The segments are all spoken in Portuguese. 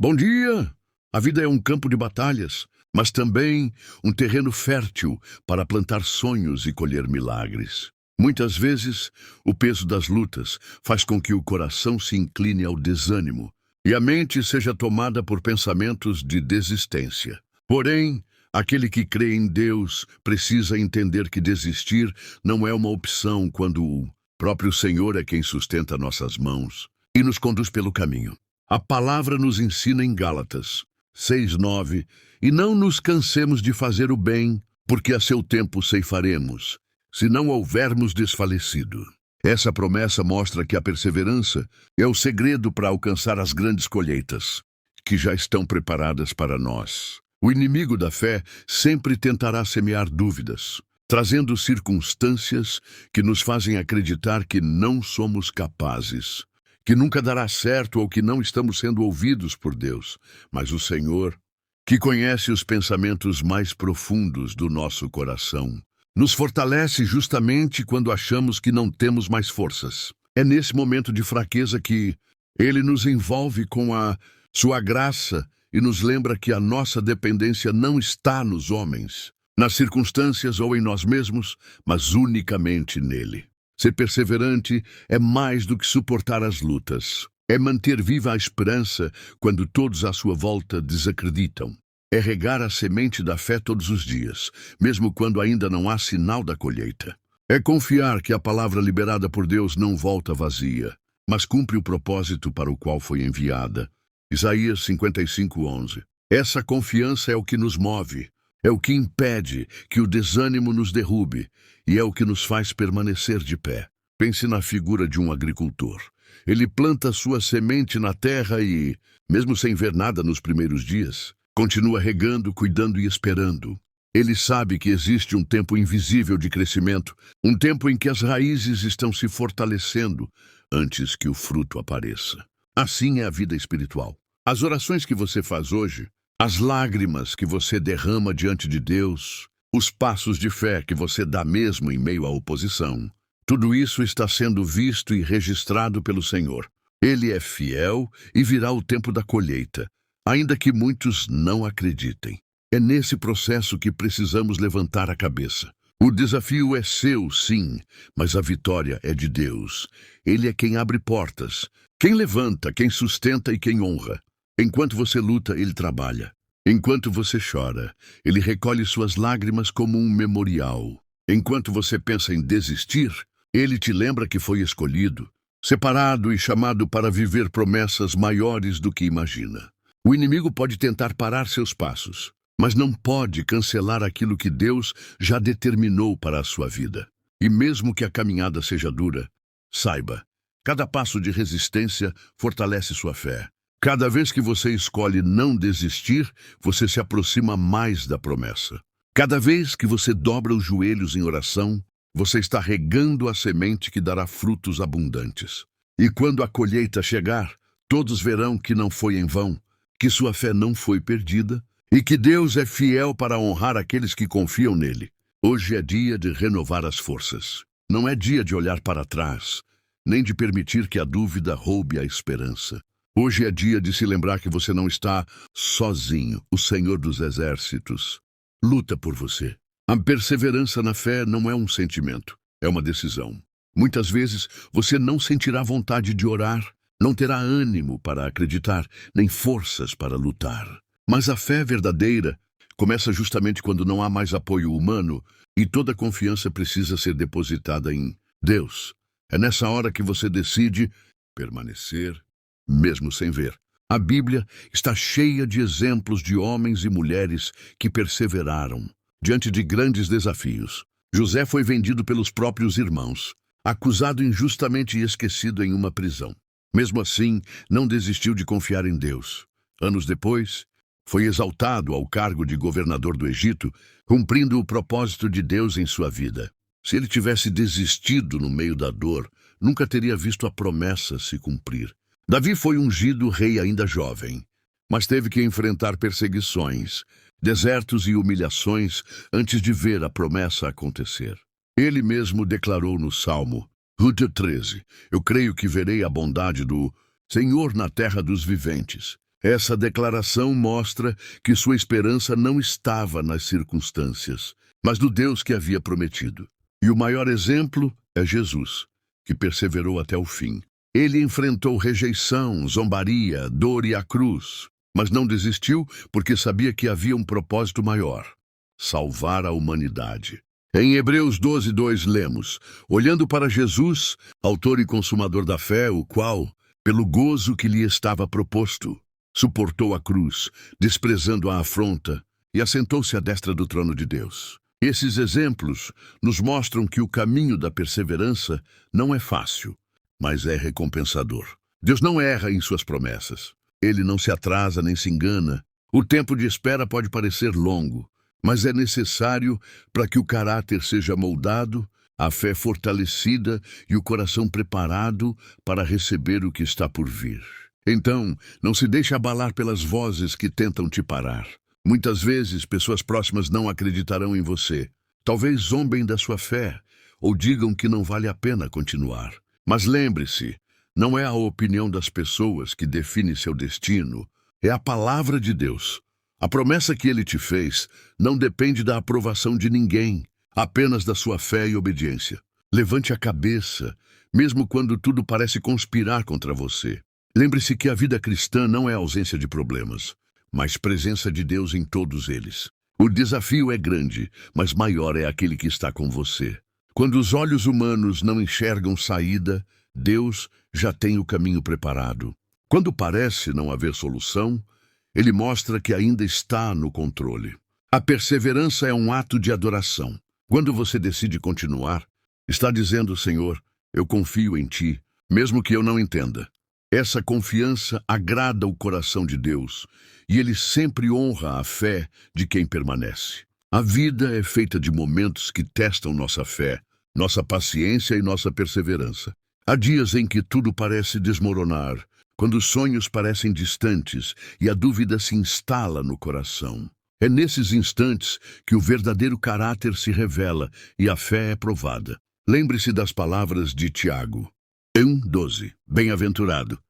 Bom dia! A vida é um campo de batalhas, mas também um terreno fértil para plantar sonhos e colher milagres. Muitas vezes, o peso das lutas faz com que o coração se incline ao desânimo e a mente seja tomada por pensamentos de desistência. Porém, aquele que crê em Deus precisa entender que desistir não é uma opção quando o próprio Senhor é quem sustenta nossas mãos e nos conduz pelo caminho. A palavra nos ensina em Gálatas 6:9, e não nos cansemos de fazer o bem, porque a seu tempo ceifaremos, se não houvermos desfalecido. Essa promessa mostra que a perseverança é o segredo para alcançar as grandes colheitas, que já estão preparadas para nós. O inimigo da fé sempre tentará semear dúvidas, trazendo circunstâncias que nos fazem acreditar que não somos capazes, que nunca dará certo ou que não estamos sendo ouvidos por Deus. Mas o Senhor, que conhece os pensamentos mais profundos do nosso coração, nos fortalece justamente quando achamos que não temos mais forças. É nesse momento de fraqueza que Ele nos envolve com a sua graça e nos lembra que a nossa dependência não está nos homens, nas circunstâncias ou em nós mesmos, mas unicamente nele. Ser perseverante é mais do que suportar as lutas. É manter viva a esperança quando todos à sua volta desacreditam. É regar a semente da fé todos os dias, mesmo quando ainda não há sinal da colheita. É confiar que a palavra liberada por Deus não volta vazia, mas cumpre o propósito para o qual foi enviada. Isaías 55:11. Essa confiança é o que nos move, é o que impede que o desânimo nos derrube e é o que nos faz permanecer de pé. Pense na figura de um agricultor. Ele planta sua semente na terra e, mesmo sem ver nada nos primeiros dias, continua regando, cuidando e esperando. Ele sabe que existe um tempo invisível de crescimento, um tempo em que as raízes estão se fortalecendo antes que o fruto apareça. Assim é a vida espiritual. As orações que você faz hoje, as lágrimas que você derrama diante de Deus, os passos de fé que você dá mesmo em meio à oposição, tudo isso está sendo visto e registrado pelo Senhor. Ele é fiel e virá o tempo da colheita, ainda que muitos não acreditem. É nesse processo que precisamos levantar a cabeça. O desafio é seu, sim, mas a vitória é de Deus. Ele é quem abre portas, quem levanta, quem sustenta e quem honra. Enquanto você luta, Ele trabalha. Enquanto você chora, Ele recolhe suas lágrimas como um memorial. Enquanto você pensa em desistir, Ele te lembra que foi escolhido, separado e chamado para viver promessas maiores do que imagina. O inimigo pode tentar parar seus passos, mas não pode cancelar aquilo que Deus já determinou para a sua vida. E mesmo que a caminhada seja dura, saiba, cada passo de resistência fortalece sua fé. Cada vez que você escolhe não desistir, você se aproxima mais da promessa. Cada vez que você dobra os joelhos em oração, você está regando a semente que dará frutos abundantes. E quando a colheita chegar, todos verão que não foi em vão, que sua fé não foi perdida e que Deus é fiel para honrar aqueles que confiam nele. Hoje é dia de renovar as forças. Não é dia de olhar para trás, nem de permitir que a dúvida roube a esperança. Hoje é dia de se lembrar que você não está sozinho. O Senhor dos Exércitos luta por você. A perseverança na fé não é um sentimento, é uma decisão. Muitas vezes você não sentirá vontade de orar, não terá ânimo para acreditar, nem forças para lutar. Mas a fé verdadeira começa justamente quando não há mais apoio humano e toda confiança precisa ser depositada em Deus. É nessa hora que você decide permanecer, mesmo sem ver. A Bíblia está cheia de exemplos de homens e mulheres que perseveraram diante de grandes desafios. José foi vendido pelos próprios irmãos, acusado injustamente e esquecido em uma prisão. Mesmo assim, não desistiu de confiar em Deus. Anos depois, foi exaltado ao cargo de governador do Egito, cumprindo o propósito de Deus em sua vida. Se ele tivesse desistido no meio da dor, nunca teria visto a promessa se cumprir. Davi foi ungido rei ainda jovem, mas teve que enfrentar perseguições, desertos e humilhações antes de ver a promessa acontecer. Ele mesmo declarou no Salmo 13: Eu creio que verei a bondade do Senhor na terra dos viventes. Essa declaração mostra que sua esperança não estava nas circunstâncias, mas no Deus que havia prometido. E o maior exemplo é Jesus, que perseverou até o fim. Ele enfrentou rejeição, zombaria, dor e a cruz, mas não desistiu porque sabia que havia um propósito maior: salvar a humanidade. Em Hebreus 12:2 lemos: olhando para Jesus, autor e consumador da fé, o qual, pelo gozo que lhe estava proposto, suportou a cruz, desprezando a afronta, e assentou-se à destra do trono de Deus. Esses exemplos nos mostram que o caminho da perseverança não é fácil, mas é recompensador. Deus não erra em suas promessas. Ele não se atrasa nem se engana. O tempo de espera pode parecer longo, mas é necessário para que o caráter seja moldado, a fé fortalecida e o coração preparado para receber o que está por vir. Então, não se deixe abalar pelas vozes que tentam te parar. Muitas vezes, pessoas próximas não acreditarão em você. Talvez zombem da sua fé ou digam que não vale a pena continuar. Mas lembre-se, não é a opinião das pessoas que define seu destino, é a palavra de Deus. A promessa que ele te fez não depende da aprovação de ninguém, apenas da sua fé e obediência. Levante a cabeça, mesmo quando tudo parece conspirar contra você. Lembre-se que a vida cristã não é ausência de problemas, mas presença de Deus em todos eles. O desafio é grande, mas maior é aquele que está com você. Quando os olhos humanos não enxergam saída, Deus já tem o caminho preparado. Quando parece não haver solução, Ele mostra que ainda está no controle. A perseverança é um ato de adoração. Quando você decide continuar, está dizendo: Senhor, eu confio em Ti, mesmo que eu não entenda. Essa confiança agrada o coração de Deus, e Ele sempre honra a fé de quem permanece. A vida é feita de momentos que testam nossa fé, nossa paciência e nossa perseverança. Há dias em que tudo parece desmoronar, quando os sonhos parecem distantes e a dúvida se instala no coração. É nesses instantes que o verdadeiro caráter se revela e a fé é provada. Lembre-se das palavras de Tiago 1:12. Bem-aventurado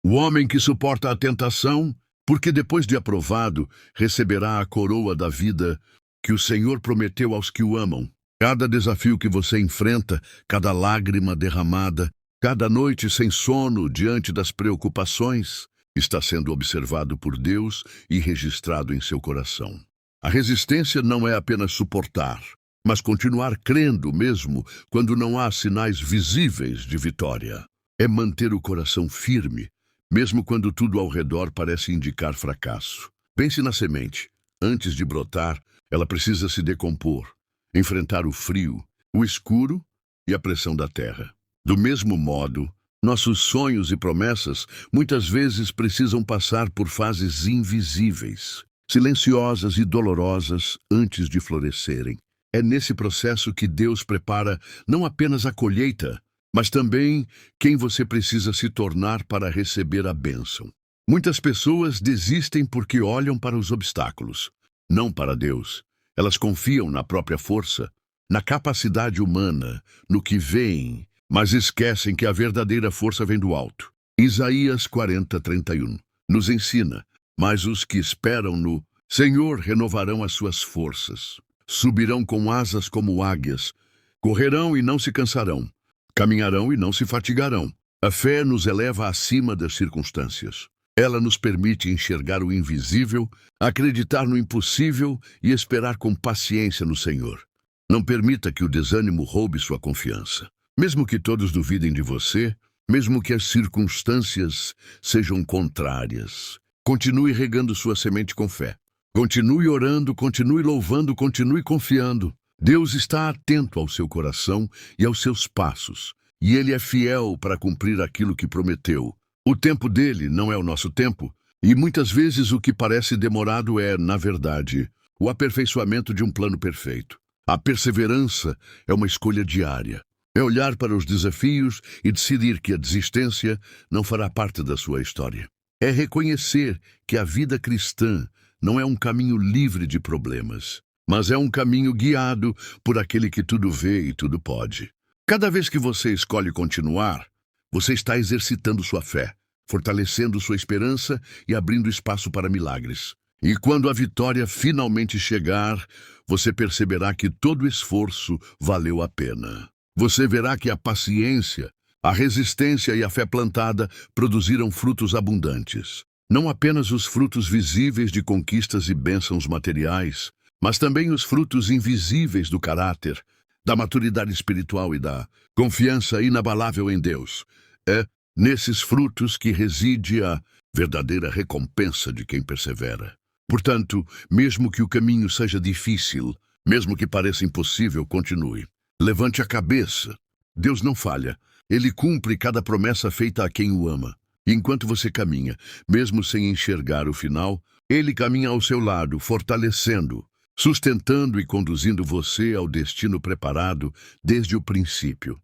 o homem que suporta a tentação, porque depois de aprovado, receberá a coroa da vida que o Senhor prometeu aos que o amam. Cada desafio que você enfrenta, cada lágrima derramada, cada noite sem sono diante das preocupações, está sendo observado por Deus e registrado em seu coração. A resistência não é apenas suportar, mas continuar crendo mesmo quando não há sinais visíveis de vitória. É manter o coração firme, mesmo quando tudo ao redor parece indicar fracasso. Pense na semente. Antes de brotar, ela precisa se decompor, enfrentar o frio, o escuro e a pressão da terra. Do mesmo modo, nossos sonhos e promessas muitas vezes precisam passar por fases invisíveis, silenciosas e dolorosas antes de florescerem. É nesse processo que Deus prepara não apenas a colheita, mas também quem você precisa se tornar para receber a bênção. Muitas pessoas desistem porque olham para os obstáculos, não para Deus. Elas confiam na própria força, na capacidade humana, no que veem, mas esquecem que a verdadeira força vem do alto. Isaías 40:31 nos ensina: mas os que esperam no Senhor renovarão as suas forças. Subirão com asas como águias, correrão e não se cansarão, caminharão e não se fatigarão. A fé nos eleva acima das circunstâncias. Ela nos permite enxergar o invisível, acreditar no impossível e esperar com paciência no Senhor. Não permita que o desânimo roube sua confiança. Mesmo que todos duvidem de você, mesmo que as circunstâncias sejam contrárias, continue regando sua semente com fé. Continue orando, continue louvando, continue confiando. Deus está atento ao seu coração e aos seus passos, e Ele é fiel para cumprir aquilo que prometeu. O tempo dele não é o nosso tempo, e muitas vezes o que parece demorado é, na verdade, o aperfeiçoamento de um plano perfeito. A perseverança é uma escolha diária. É olhar para os desafios e decidir que a desistência não fará parte da sua história. É reconhecer que a vida cristã não é um caminho livre de problemas, mas é um caminho guiado por aquele que tudo vê e tudo pode. Cada vez que você escolhe continuar, você está exercitando sua fé. fortalecendo sua esperança e abrindo espaço para milagres. E quando a vitória finalmente chegar, você perceberá que todo esforço valeu a pena. Você verá que a paciência, a resistência e a fé plantada produziram frutos abundantes. Não apenas os frutos visíveis de conquistas e bênçãos materiais, mas também os frutos invisíveis do caráter, da maturidade espiritual e da confiança inabalável em Deus. É nesses frutos que reside a verdadeira recompensa de quem persevera. Portanto, mesmo que o caminho seja difícil, mesmo que pareça impossível, continue. Levante a cabeça. Deus não falha. Ele cumpre cada promessa feita a quem o ama. E enquanto você caminha, mesmo sem enxergar o final, Ele caminha ao seu lado, fortalecendo, sustentando e conduzindo você ao destino preparado desde o princípio.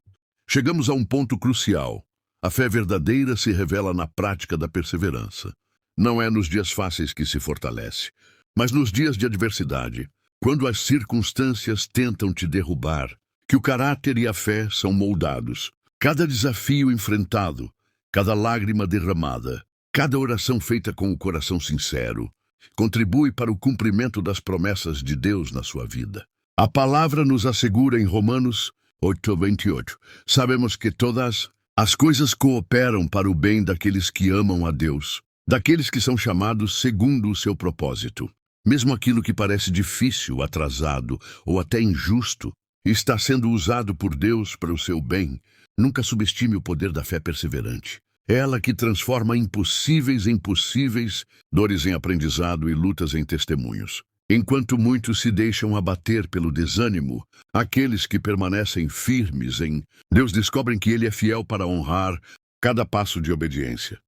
Chegamos a um ponto crucial. A fé verdadeira se revela na prática da perseverança. Não é nos dias fáceis que se fortalece, mas nos dias de adversidade, quando as circunstâncias tentam te derrubar, que o caráter e a fé são moldados. Cada desafio enfrentado, cada lágrima derramada, cada oração feita com o coração sincero, contribui para o cumprimento das promessas de Deus na sua vida. A palavra nos assegura em Romanos 8:28. Sabemos que todas as coisas cooperam para o bem daqueles que amam a Deus, daqueles que são chamados segundo o seu propósito. Mesmo aquilo que parece difícil, atrasado ou até injusto, está sendo usado por Deus para o seu bem. Nunca subestime o poder da fé perseverante. É ela que transforma impossíveis em possíveis, dores em aprendizado e lutas em testemunhos. Enquanto muitos se deixam abater pelo desânimo, aqueles que permanecem firmes em Deus descobrem que Ele é fiel para honrar cada passo de obediência,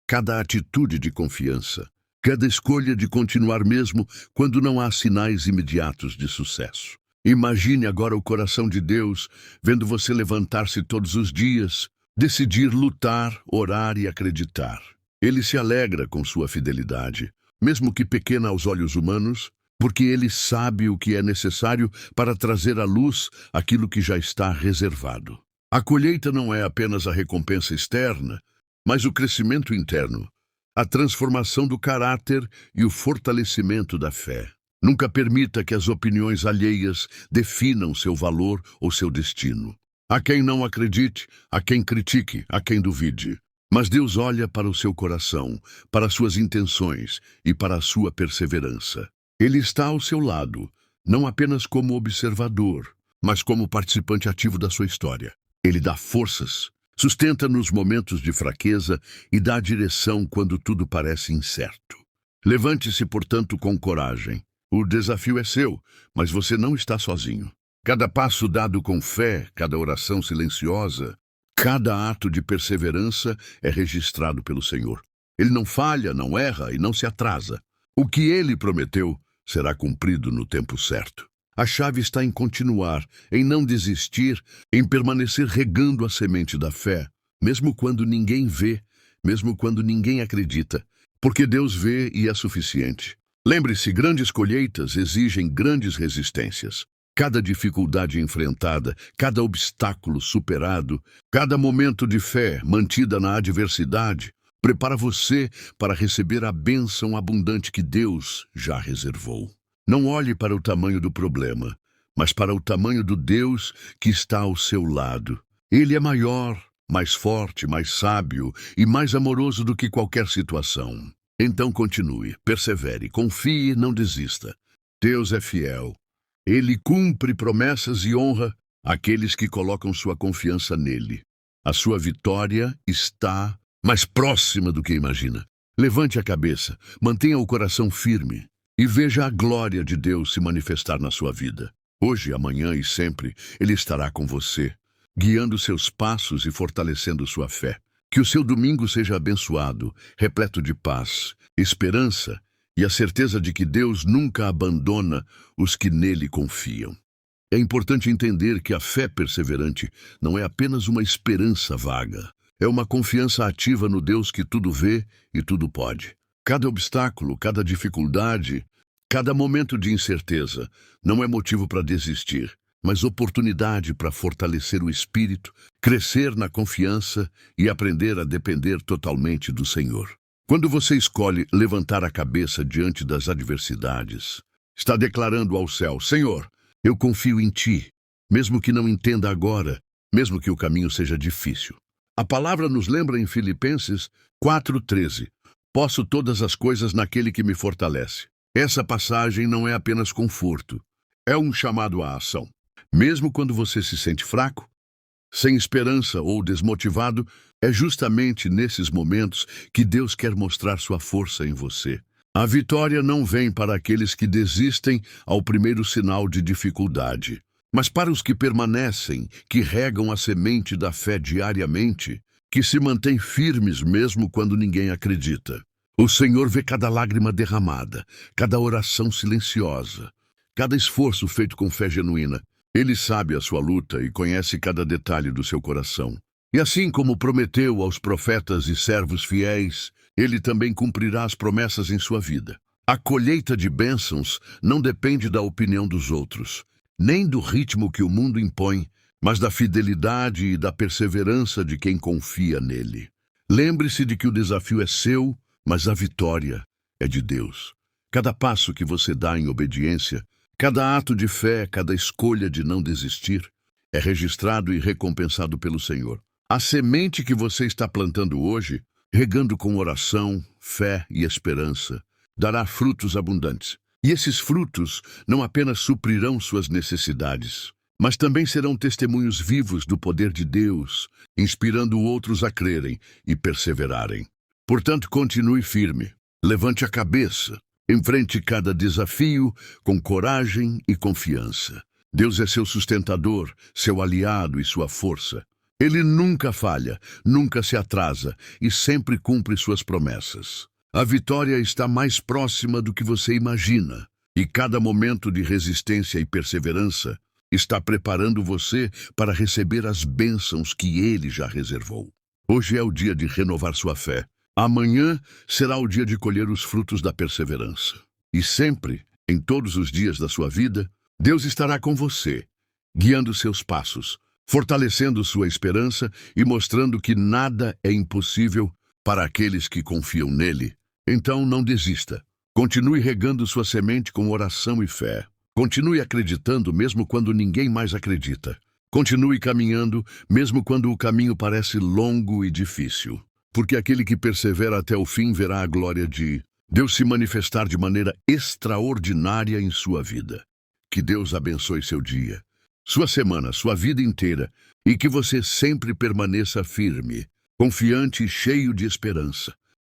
cada atitude de confiança, cada escolha de continuar mesmo quando não há sinais imediatos de sucesso. Imagine agora o coração de Deus vendo você levantar-se todos os dias, decidir lutar, orar e acreditar. Ele se alegra com sua fidelidade, mesmo que pequena aos olhos humanos, porque Ele sabe o que é necessário para trazer à luz aquilo que já está reservado. A colheita não é apenas a recompensa externa, mas o crescimento interno, a transformação do caráter e o fortalecimento da fé. Nunca permita que as opiniões alheias definam seu valor ou seu destino. Há quem não acredite, há quem critique, há quem duvide. Mas Deus olha para o seu coração, para suas intenções e para a sua perseverança. Ele está ao seu lado, não apenas como observador, mas como participante ativo da sua história. Ele dá forças, sustenta nos momentos de fraqueza e dá direção quando tudo parece incerto. Levante-se, portanto, com coragem. O desafio é seu, mas você não está sozinho. Cada passo dado com fé, cada oração silenciosa, cada ato de perseverança é registrado pelo Senhor. Ele não falha, não erra e não se atrasa. O que Ele prometeu será cumprido no tempo certo. A chave está em continuar, em não desistir, em permanecer regando a semente da fé, mesmo quando ninguém vê, mesmo quando ninguém acredita, porque Deus vê e é suficiente. Lembre-se, grandes colheitas exigem grandes resistências. Cada dificuldade enfrentada, cada obstáculo superado, cada momento de fé mantida na adversidade, prepara você para receber a bênção abundante que Deus já reservou. Não olhe para o tamanho do problema, mas para o tamanho do Deus que está ao seu lado. Ele é maior, mais forte, mais sábio e mais amoroso do que qualquer situação. Então continue, persevere, confie e não desista. Deus é fiel. Ele cumpre promessas e honra aqueles que colocam sua confiança nele. A sua vitória está mais próxima do que imagina. Levante a cabeça, mantenha o coração firme e veja a glória de Deus se manifestar na sua vida. Hoje, amanhã e sempre, Ele estará com você, guiando seus passos e fortalecendo sua fé. Que o seu domingo seja abençoado, repleto de paz, esperança e a certeza de que Deus nunca abandona os que nele confiam. É importante entender que a fé perseverante não é apenas uma esperança vaga. É uma confiança ativa no Deus que tudo vê e tudo pode. Cada obstáculo, cada dificuldade, cada momento de incerteza não é motivo para desistir, mas oportunidade para fortalecer o espírito, crescer na confiança e aprender a depender totalmente do Senhor. Quando você escolhe levantar a cabeça diante das adversidades, está declarando ao céu: Senhor, eu confio em Ti, mesmo que não entenda agora, mesmo que o caminho seja difícil. A palavra nos lembra em Filipenses 4,13: posso todas as coisas naquele que me fortalece. Essa passagem não é apenas conforto, é um chamado à ação. Mesmo quando você se sente fraco, sem esperança ou desmotivado, é justamente nesses momentos que Deus quer mostrar sua força em você. A vitória não vem para aqueles que desistem ao primeiro sinal de dificuldade, mas para os que permanecem, que regam a semente da fé diariamente, que se mantêm firmes mesmo quando ninguém acredita. O Senhor vê cada lágrima derramada, cada oração silenciosa, cada esforço feito com fé genuína. Ele sabe a sua luta e conhece cada detalhe do seu coração. E assim como prometeu aos profetas e servos fiéis, Ele também cumprirá as promessas em sua vida. A colheita de bênçãos não depende da opinião dos outros, nem do ritmo que o mundo impõe, mas da fidelidade e da perseverança de quem confia nele. Lembre-se de que o desafio é seu, mas a vitória é de Deus. Cada passo que você dá em obediência, cada ato de fé, cada escolha de não desistir, é registrado e recompensado pelo Senhor. A semente que você está plantando hoje, regando com oração, fé e esperança, dará frutos abundantes. E esses frutos não apenas suprirão suas necessidades, mas também serão testemunhos vivos do poder de Deus, inspirando outros a crerem e perseverarem. Portanto, continue firme, levante a cabeça, enfrente cada desafio com coragem e confiança. Deus é seu sustentador, seu aliado e sua força. Ele nunca falha, nunca se atrasa e sempre cumpre suas promessas. A vitória está mais próxima do que você imagina, e cada momento de resistência e perseverança está preparando você para receber as bênçãos que Ele já reservou. Hoje é o dia de renovar sua fé. Amanhã será o dia de colher os frutos da perseverança. E sempre, em todos os dias da sua vida, Deus estará com você, guiando seus passos, fortalecendo sua esperança e mostrando que nada é impossível para aqueles que confiam nele. Então não desista. Continue regando sua semente com oração e fé. Continue acreditando mesmo quando ninguém mais acredita. Continue caminhando mesmo quando o caminho parece longo e difícil. Porque aquele que persevera até o fim verá a glória de Deus se manifestar de maneira extraordinária em sua vida. Que Deus abençoe seu dia, sua semana, sua vida inteira, e que você sempre permaneça firme, confiante e cheio de esperança.